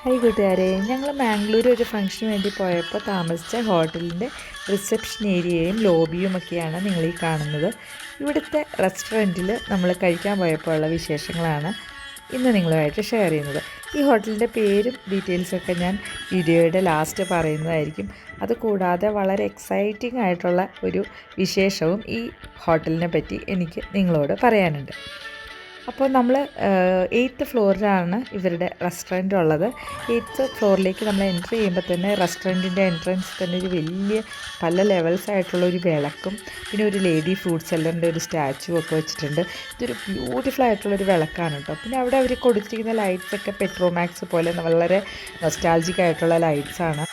Hi കൂട്ടുകാരെ, ഞങ്ങൾ മാംഗ്ലൂർ ഒരു ഫംഗ്ഷന് വേണ്ടി പോയപ്പോൾ താമസിച്ച ഹോട്ടലിൻ്റെ റിസപ്ഷൻ ഏരിയയും ലോബിയും ഒക്കെയാണ് നിങ്ങളീ കാണുന്നത്. ഇവിടുത്തെ റെസ്റ്റോറൻറ്റിൽ നമ്മൾ കഴിക്കാൻ പോയപ്പോൾ ഉള്ള വിശേഷങ്ങളാണ് ഇന്ന് നിങ്ങളുമായിട്ട് ഷെയർ ചെയ്യുന്നത്. ഈ ഹോട്ടലിൻ്റെ പേരും ഡീറ്റെയിൽസൊക്കെ ഞാൻ വീഡിയോയുടെ ലാസ്റ്റ് പറയുന്നതായിരിക്കും. അതുകൂടാതെ വളരെ എക്സൈറ്റിംഗ് ആയിട്ടുള്ള ഒരു വിശേഷവും ഈ ഹോട്ടലിനെ പറ്റി എനിക്ക് നിങ്ങളോട് പറയാനുണ്ട്. അപ്പോൾ നമ്മൾ 8th ഫ്ലോറിലാണ് ഇവരുടെ റെസ്റ്റോറൻറ്റ് ഉള്ളത്. 8th ഫ്ലോറിലേക്ക് നമ്മൾ എൻ്റർ ചെയ്യുമ്പോൾ തന്നെ റെസ്റ്റോറൻറ്റിൻ്റെ എൻട്രൻസ് തന്നെ ഒരു വലിയ പല ലെവൽസ് ആയിട്ടുള്ള ഒരു വിളക്കും പിന്നെ ഒരു ലേഡി ഫ്രൂട്ട് സെല്ലറിൻ്റെ ഒരു സ്റ്റാച്ചു ഒക്കെ വെച്ചിട്ടുണ്ട്. ഇതൊരു ബ്യൂട്ടിഫുൾ ആയിട്ടുള്ളൊരു വിളക്കാണ് കേട്ടോ. പിന്നെ അവിടെ അവർ കൊടുത്തിരിക്കുന്ന ലൈറ്റ്സൊക്കെ പെട്രോമാക്സ് പോലെ വളരെ നൊസ്റ്റാൾജിക് ആയിട്ടുള്ള ലൈറ്റ്സാണ്.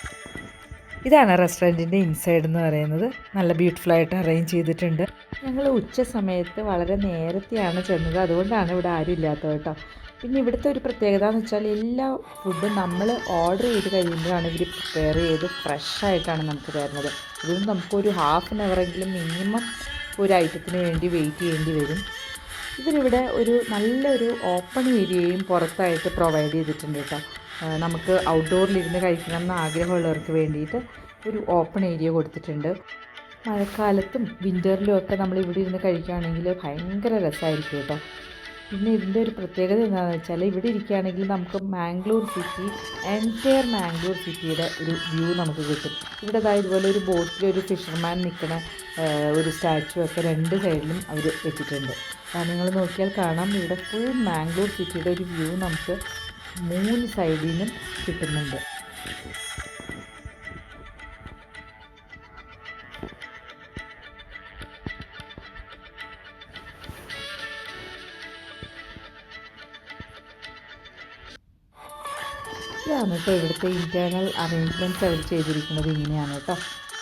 ഇതാണ് റെസ്റ്റോറൻറ്റിൻ്റെ ഇൻസൈഡ് എന്ന് പറയുന്നത്. നല്ല ബ്യൂട്ടിഫുള്ളായിട്ട് അറേഞ്ച് ചെയ്തിട്ടുണ്ട്. ഞങ്ങൾ ഉച്ച സമയത്ത് വളരെ നേരത്തെയാണ് ചെന്നത്, അതുകൊണ്ടാണ് ഇവിടെ ആരും ഇല്ലാത്തത് കേട്ടോ. പിന്നെ ഇവിടുത്തെ ഒരു പ്രത്യേകത എന്ന് വെച്ചാൽ എല്ലാ ഫുഡും നമ്മൾ ഓർഡർ ചെയ്ത് കഴിയുമ്പോഴാണ് ഇവർ പ്രിപ്പയർ ചെയ്ത് ഫ്രഷായിട്ടാണ് നമുക്ക് തരുന്നത്. അതുകൊണ്ട് നമുക്കൊരു ഹാഫ് ആൻ അവറെങ്കിലും മിനിമം ഒരു ഐറ്റത്തിന് വേണ്ടി വെയിറ്റ് ചെയ്യേണ്ടി വരും. ഇവരിവിടെ ഒരു നല്ലൊരു ഓപ്പൺ ഏരിയയും പുറത്തായിട്ട് പ്രൊവൈഡ് ചെയ്തിട്ടുണ്ട് കേട്ടോ. നമുക്ക് ഔട്ട്ഡോറിലിരുന്ന് കഴിക്കണം എന്ന് ആഗ്രഹമുള്ളവർക്ക് വേണ്ടിയിട്ട് ഒരു ഓപ്പൺ ഏരിയ കൊടുത്തിട്ടുണ്ട്. മഴക്കാലത്തും വിൻ്ററിലും ഒക്കെ നമ്മൾ ഇവിടെ ഇരുന്ന് കഴിക്കുകയാണെങ്കിൽ ഭയങ്കര രസമായിരിക്കും കേട്ടോ. പിന്നെ ഇതിൻ്റെ ഒരു പ്രത്യേകത എന്താണെന്ന് വെച്ചാൽ ഇവിടെ ഇരിക്കുകയാണെങ്കിൽ നമുക്ക് മാംഗ്ലൂർ സിറ്റി, എൻറ്റയർ മാംഗ്ലൂർ സിറ്റിയുടെ ഒരു വ്യൂ നമുക്ക് കിട്ടും. ഇവിടെ ഇതുപോലെ ഒരു ബോട്ടിൽ ഒരു ഫിഷർമാൻ നിൽക്കുന്ന ഒരു സ്റ്റാച്ചു ഒക്കെ രണ്ട് സൈഡിലും അവർ വെച്ചിട്ടുണ്ട്. നിങ്ങൾ നോക്കിയാൽ കാണാം, ഇവിടെ ഫുൾ മാംഗ്ലൂർ സിറ്റിയുടെ ഒരു വ്യൂ നമുക്ക് 3 സൈഡിൽ നിന്നും കിട്ടുന്നുണ്ട്. ഇതാണ് കേട്ടോ ഇവിടുത്തെ ഇൻറ്റേർണൽ അറേഞ്ച്മെൻറ്റ്സ് അവർ ചെയ്തിരിക്കുന്നത്. ഇങ്ങനെയാണ് കേട്ടോ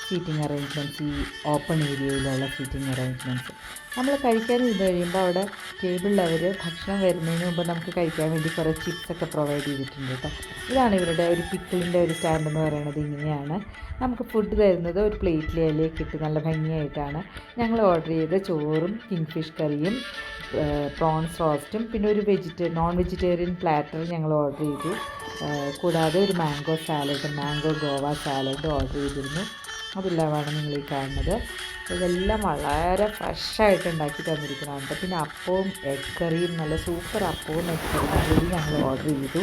സീറ്റിംഗ് അറേഞ്ച്മെൻറ്റ്സ്, ഈ ഓപ്പൺ ഏരിയയിലുള്ള സീറ്റിംഗ് അറേഞ്ച്മെൻറ്റ്സ്. നമ്മൾ കഴിക്കാൻ ഇരുന്ന് കഴിയുമ്പോൾ അവിടെ ടേബിളിൽ അവർ ഭക്ഷണം വരുന്നതിന് മുമ്പ് നമുക്ക് കഴിക്കാൻ വേണ്ടി കുറേ ചിപ്സൊക്കെ പ്രൊവൈഡ് ചെയ്തിട്ടുണ്ട് കേട്ടോ. ഇതാണ് ഇവരുടെ ഒരു പിക്കിളിൻ്റെ ഒരു സ്റ്റാൻഡ് എന്ന് പറയുന്നത്. ഇങ്ങനെയാണ് നമുക്ക് ഫുഡ് തരുന്നത്. ഒരു പ്ലേറ്റിലേക്ക് ഇട്ട് നല്ല ഭംഗിയായിട്ടാണ്. ഞങ്ങൾ ഓർഡർ ചെയ്ത ചോറും കിങ് ഫിഷ് കറിയും പ്രോൺസ് റോസ്റ്റും പിന്നെ ഒരു നോൺ വെജിറ്റേറിയൻ പ്ലാറ്റർ ഞങ്ങൾ ഓർഡർ ചെയ്തു. കൂടാതെ ഒരു മാംഗോ ഗോവ സാലഡ് ഓർഡർ ചെയ്തിരുന്നു. അതെല്ലാമാണ് നിങ്ങൾ ഈ കാണുന്നത്. ഇതെല്ലാം വളരെ ഫ്രഷായിട്ട് ഉണ്ടാക്കി തന്നിരിക്കുന്നതാണ്. പിന്നെ അപ്പവും എഗ് കറിയും, നല്ല സൂപ്പർ അപ്പവും എഗ് കറിയും കൂടി ഞങ്ങൾ ഓർഡർ ചെയ്തു.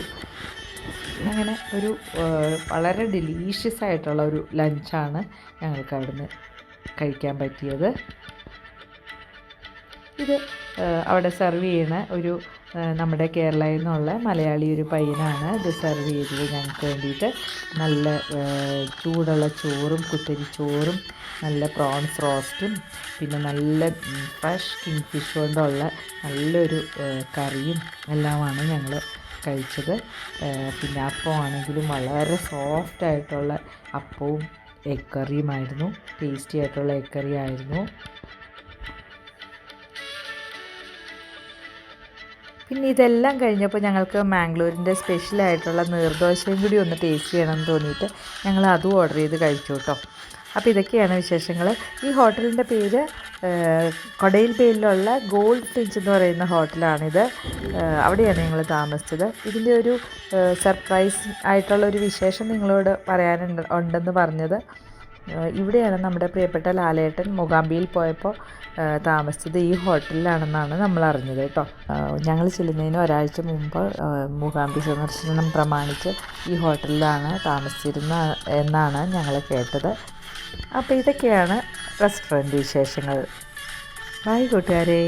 അങ്ങനെ ഒരു വളരെ ഡെലീഷ്യസ് ആയിട്ടുള്ള ഒരു ലഞ്ചാണ് ഞങ്ങൾക്ക് അവിടുന്ന് കഴിക്കാൻ പറ്റിയത്. ഇത് അവിടെ സെർവ് ചെയ്യുന്ന ഒരു നമ്മുടെ കേരളയിൽ നിന്നുള്ള മലയാളി ഒരു പയ്യനാണ് ഇത് സെർവ് ചെയ്തത് ഞങ്ങൾക്ക് വേണ്ടിയിട്ട്. നല്ല ചൂടുള്ള ചോറും കുത്തരി ചോറും നല്ല പ്രോൺസ് റോസ്റ്റും പിന്നെ നല്ല ഫ്രഷ് കിങ് ഫിഷ് കൊണ്ടുള്ള നല്ലൊരു കറിയും എല്ലാമാണ് ഞങ്ങൾ കഴിച്ചത്. പിന്നെ അപ്പമാണെങ്കിലും വളരെ സോഫ്റ്റായിട്ടുള്ള അപ്പവും എഗ് കറിയുമായിരുന്നു. ടേസ്റ്റി ആയിട്ടുള്ള എഗ് കറി ആയിരുന്നു. പിന്നെ ഇതെല്ലാം കഴിഞ്ഞപ്പോൾ ഞങ്ങൾക്ക് മാംഗ്ലൂരിൻ്റെ സ്പെഷ്യലായിട്ടുള്ള നീർദോശയും കൂടി ഒന്ന് ടേസ്റ്റ് ചെയ്യണമെന്ന് തോന്നിയിട്ട് ഞങ്ങൾ അതും ഓർഡർ ചെയ്ത് കഴിച്ചു കേട്ടോ. അപ്പോൾ ഇതൊക്കെയാണ് വിശേഷങ്ങൾ. ഈ ഹോട്ടലിൻ്റെ പേര് കൊടയിൽ പേരിലുള്ള ഗോൾഡ് ഫിഞ്ച് എന്ന് പറയുന്ന ഹോട്ടലാണിത്. അവിടെയാണ് ഞങ്ങൾ താമസിച്ചത്. ഇതിൻ്റെ ഒരു സർപ്രൈസ് ആയിട്ടുള്ളൊരു വിശേഷം നിങ്ങളോട് ഉണ്ടെന്ന് പറഞ്ഞത്, ഇവിടെയാണ് നമ്മുടെ പ്രിയപ്പെട്ട ലാലേട്ടൻ മൂകാംബിയിൽ പോയപ്പോൾ താമസിച്ചത് ഈ ഹോട്ടലിലാണെന്നാണ് നമ്മൾ അറിഞ്ഞത് കേട്ടോ. ഞങ്ങൾ ചെല്ലുന്നതിന് ഒരാഴ്ച മുമ്പ് മൂകാംബി സന്ദർശനം പ്രമാണിച്ച് ഈ ഹോട്ടലിലാണ് താമസിച്ചിരുന്നത് എന്നാണ് ഞങ്ങൾ കേട്ടത്. അപ്പോൾ ഇതൊക്കെയാണ് റെസ്റ്റോറൻറ്റ് വിശേഷങ്ങൾ. ബൈ കൂട്ടുകാരേ.